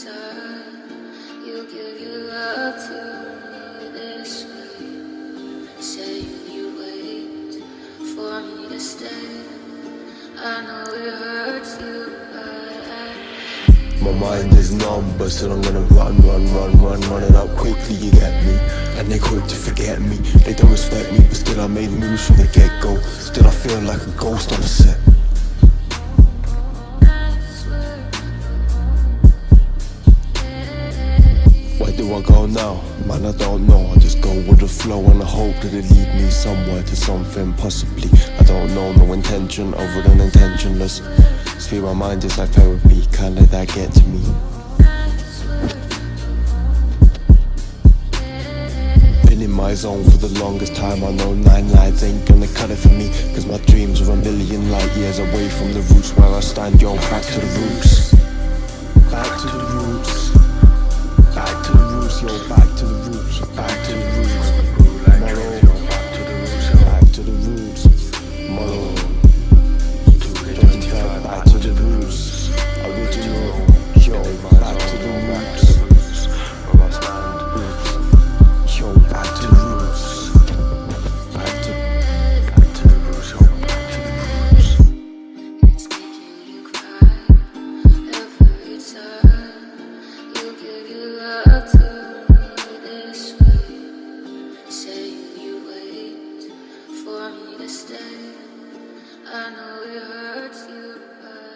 time you give your love to me this way, saying you wait for me to stay. I know it hurts you, but my mind is numb, but still I'm gonna run it up quickly, you get me? And they quick to forget me, they don't respect me, but still I made moves from the get-go. Still I feel like a ghost on the set. Where do I go now? Man, I don't know, I just go with the flow and I hope that it lead me somewhere to something possibly. I don't know, no intention other than intentionless. Speak my mind is like therapy, can't let that get to me. Been in my zone for the longest time, I know 9 lives ain't gonna cut it for me. Cause my dreams are a million light years away from the roots where I stand, yo, back to the roots. Back to the roots. Back to the roots, yo, back to the roots. Back to the roots. Molo, back to the roots, back to the roots. Molo. Back to the roots, original, yo, back to the roots, where I stand, yo, back to the roots, back to the roots, yo, back to the roots. it's making you cry every time you give your love to me this way, saying you wait for me to stay. I know it hurts you, but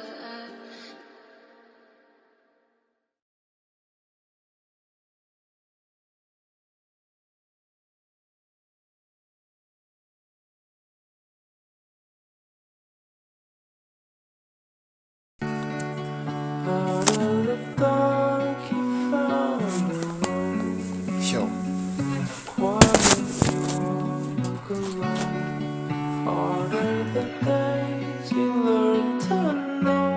out of the dark you found Yo, quiet walk alone. Harder the days you learn to know.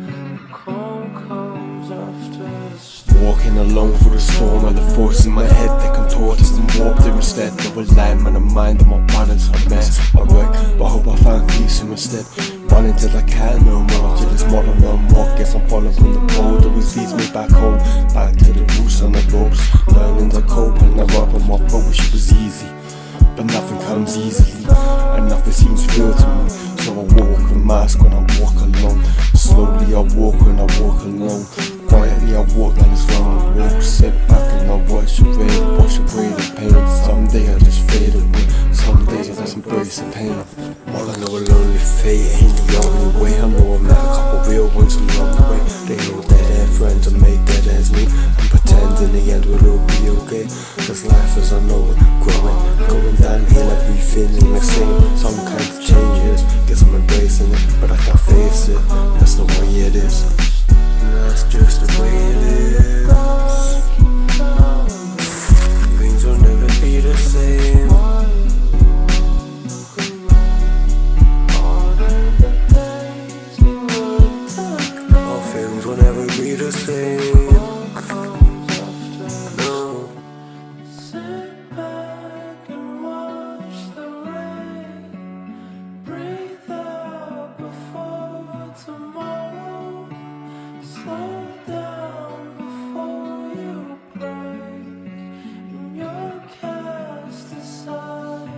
The calm comes after the storm. walking alone through the storm and the forces in my head, they contort us and warp there instead. Double line, man, the mind of my balance, a mess. I wreck, but I hope I find peace in instead. Running till I can't no more, till this model no more. Guess I'm following the road that was leads me back home. Back to the roots and the ropes, learning to cope and I rub on my pro, wish it was easy. But nothing comes easily, and nothing seems real to me. So I walk with a mask when I walk alone. Slowly I walk when I walk alone. Quietly I walk like it's wrong. Walk, sit back and I watch the rain, wash away the pain. Someday I just fade away, some days I just embrace the pain. All I know a lonely fate ain't the only way. I know I met a couple real ones along the way. They know that they're friends and make dead ends meet, and pretend in the end we'll all be okay. Cause life as I know it, going downhill, everything ain't the same. Some kind of changes, guess I'm embracing it, but I can't face it. That's the way it is, that's just the way it is. Things will never be the same. All things will never be the same. No. Sit back and watch the rain. Breathe out before tomorrow. Slow down before you break. And you're cast aside.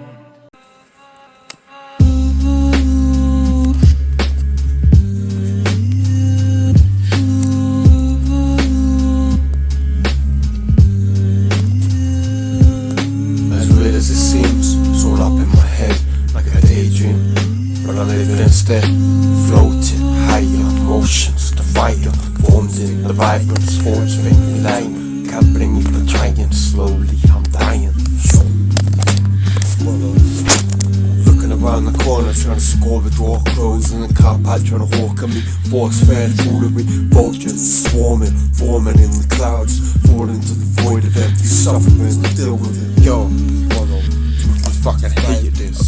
As weird as it seems, it's all up in my head, like a daydream. But I live it instead, floating higher, emotions, the fire formed in the vibrance, forge faintly lying. Can't blame me for trying, slowly I'm dying. Looking around the corner, trying to score the door closed, and the car pad trying to hawk at me. Force fed foolery, vultures swarming, forming in the clouds, falling to the void of empty suffering to deal with it. Yo, I fucking hate this.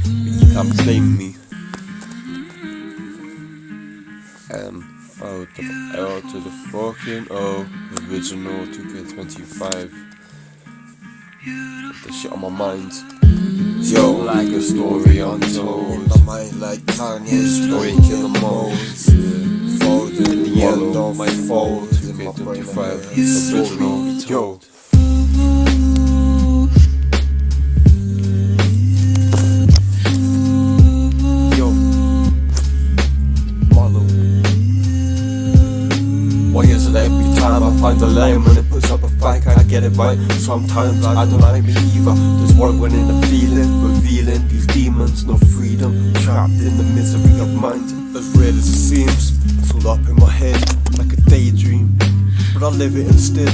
You can't blame me. O to the L to the fucking O, original 2K25. The shit on my mind. Yo, like a story untold. My mind like Kanye's breaking the molds. Folded in the end. end of my fault. In my brain, 25. Yo. Why is it every time I find a line when it puts up a fight, I get it right? Sometimes I don't like me either. There's work when in the feeling, revealing these demons, no freedom, trapped in the misery of mind. As real as it seems, it's all up in my head, like a daydream. But I live it instead,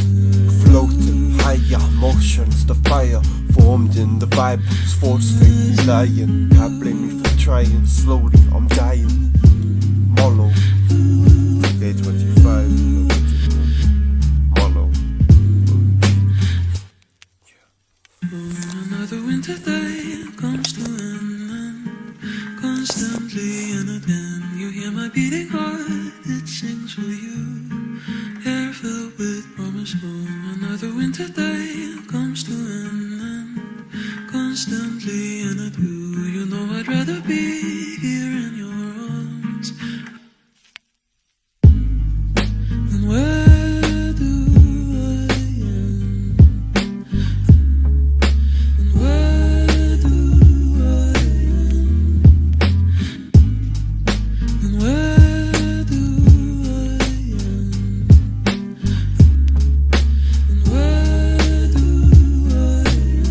floating, higher motions, the fire formed in the vibe, it's force-free, lying. Can't blame me for trying, slowly I'm dying. Mollow, day 25. Another winter day comes to an end, constantly and again. You hear my beating heart, it sings for you. Air filled with promise home. Another winter day comes to an end, constantly and I do. You know I'd rather be here in your arms. And where do I end? And where do I end? And where do I end? And where do I end?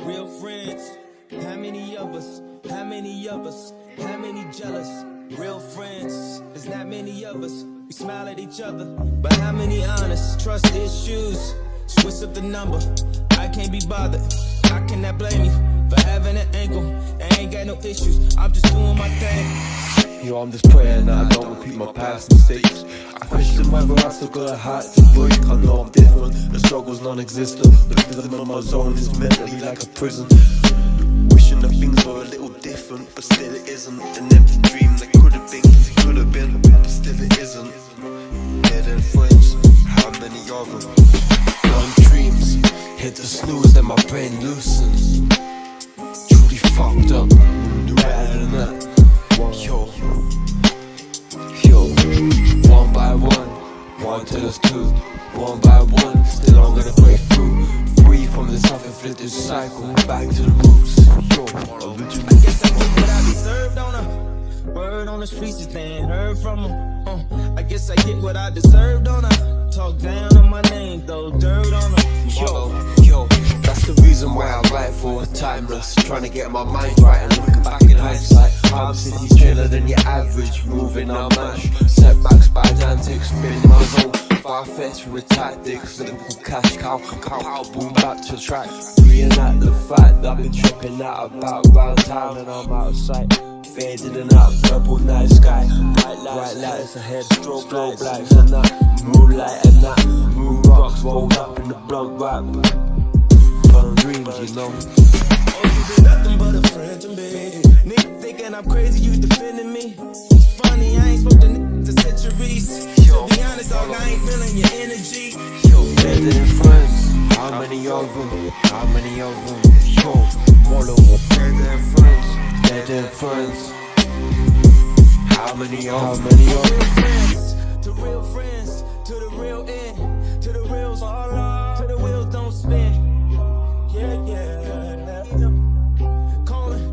Real friends, how many of us? How many of us? How many jealous? Real friends, there's not many of us. We smile at each other, but how many honest? Trust issues, switch up the number. I can't be bothered, I cannot blame you for having an ankle. I ain't got no issues, I'm just doing my thing. Yo, I'm just praying that I don't repeat my past mistakes. I question whether I still got a heart to break. I know I'm different, the struggle's non-existent. The rhythm of my zone is mentally like a prison. Wishing that things were a little different, but still it isn't. An empty dream that could have been, cause it could have been, but still it isn't. Dead end friends, how many of them? Long dreams, hit the snooze, then my brain loosens. Truly fucked up, do better than that. Yo, one by one till it's two. One by one, still I'm gonna break through. Free from the self-inflicted cycle, back to the roots. Yo, I guess I get what I deserved on her. Word on the streets is they ain't heard from her. I guess I get what I deserved on her. Talk down on my name, throw dirt on her. Yo, that's the reason why I write for timeless. Trying to get my mind right and looking back in hindsight. I'm city's trailer than your average, moving on mash. Setbacks, bad antics, spinning my zone. Far-fetched with tactics, Liverpool cash cow, power boom back to track. Reenact the fact that I've been tripping out about round town and I'm out of sight. Faded and out, purple night sky, bright lights ahead, strobe lights and that, moonlight and that, moon rocks rolled up in the blunt rap. Burn dreams, you know. Oh, you been nothing but a friend to me. Nigga thinking I'm crazy, you defending me. It's funny, I ain't spoke to niggas in centuries. To be honest, dog, I ain't feeling your energy. Dead end friends, how many of them? How many of them? Yo, Molo. Dead end friends, dead end friends. How many of them? To real friends, to the real end, to the reals all love, to the wheels don't spin. Yeah. Calling.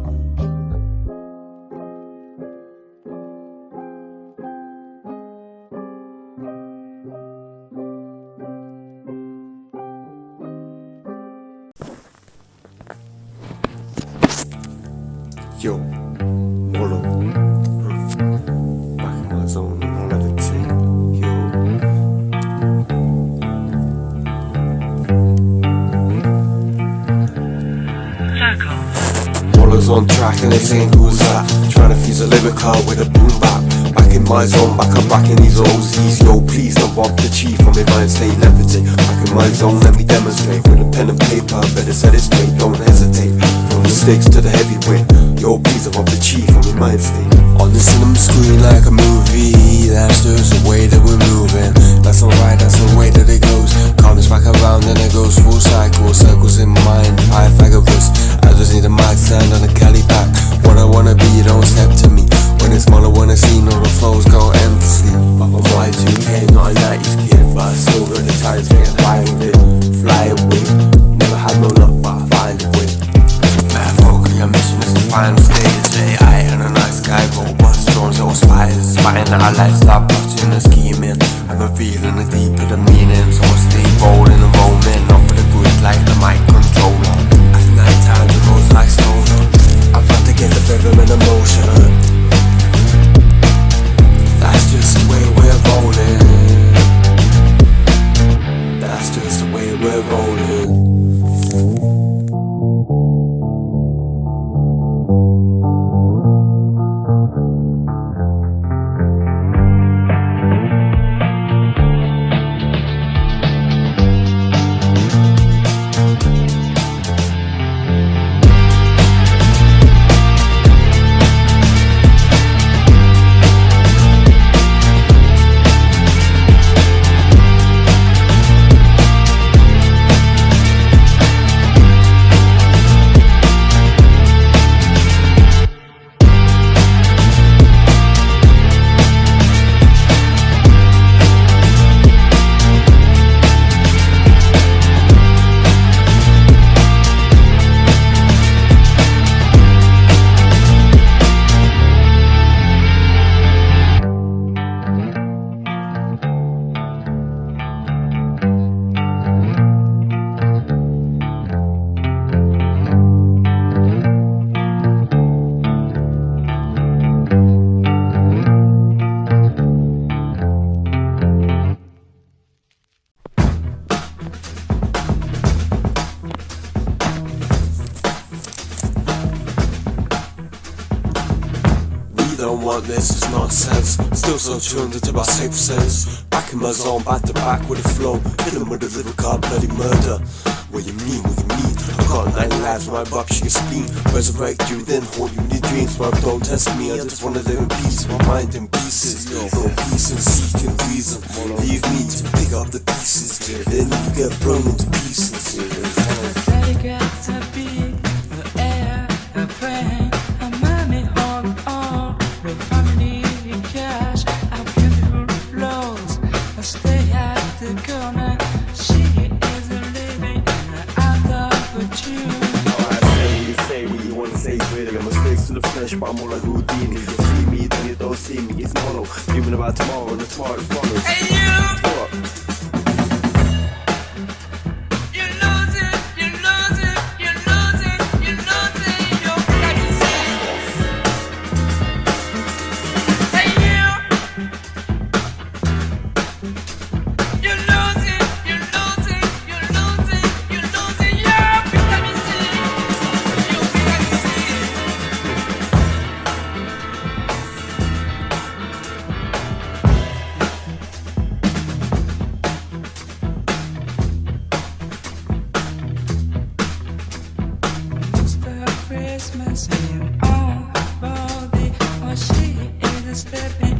Yo, Molo. Back in my zone and all everything. Yo. Molo's on track and they saying who's that? Trying to fuse a lyrical with a boom bap. Back in my zone, back I'm back in these OZs. Yo, please don't rob the chief from my mind state levitate. Back in my zone, let me demonstrate with a pen and paper. Better set it straight, don't hesitate. From the stakes to the heavyweight. Yo, please don't rob the chief from my mind state. On the cinema screen like a movie. That's just the way that we're moving. That's alright, that's the way that it goes. Comes back around and it goes full cycle. Circles in mind, Pythagoras. I just need a mic stand on a Cali back. What I wanna be, you don't step to me. When it's small, I wanna see all the flows go empty. But I'm Y2K, not a 90s kid. But I still got the times, getting high with it. Fly away, never had no luck, but I find a way. Man, focus, your mission is the final stage. AI and a nice guy, robots, drones, little spiders. Spotting that I like, start plotting and scheming. I'm revealing the deeper the meaning. So I stay rolling and roaming. Off of the grid like the mic controller. At night time, the roads like stoner. I've got to get the rhythm and emotion. That's just the way we're rolling. That's just the way we're rolling. Don't want this, it's nonsense. Still so tuned into my safe sense. Back in my zone, back to back with a flow. Hit 'em with a lyrical bloody murder. What you mean, what you mean? I got 9 lives with my buck, your spleen. Resurrect you, then hold you in your dreams. But don't test me, I just wanna live in peace. My mind in pieces, no peace and seeking reason. Leave me to pick up the pieces, then you get thrown into pieces. Dedicate to be the air, a friend, a money on all, the family cash, our beautiful flows. I stay at the corner. She is a living out of a tune. You say what you wanna say, really. I'm mistakes to the flesh, but I'm more like Houdini. You see me, then you don't see me. It's mono, dreaming about tomorrow and the tomorrow that follows. Hey you! What? You lose it, you lose it, you lose it, you lose it, you're crazy. Hey you! You lose it, you lose it, you lose it, you lose it, you're crazy. You're crazy. Mr. Christmas in your own body, or she is a stepping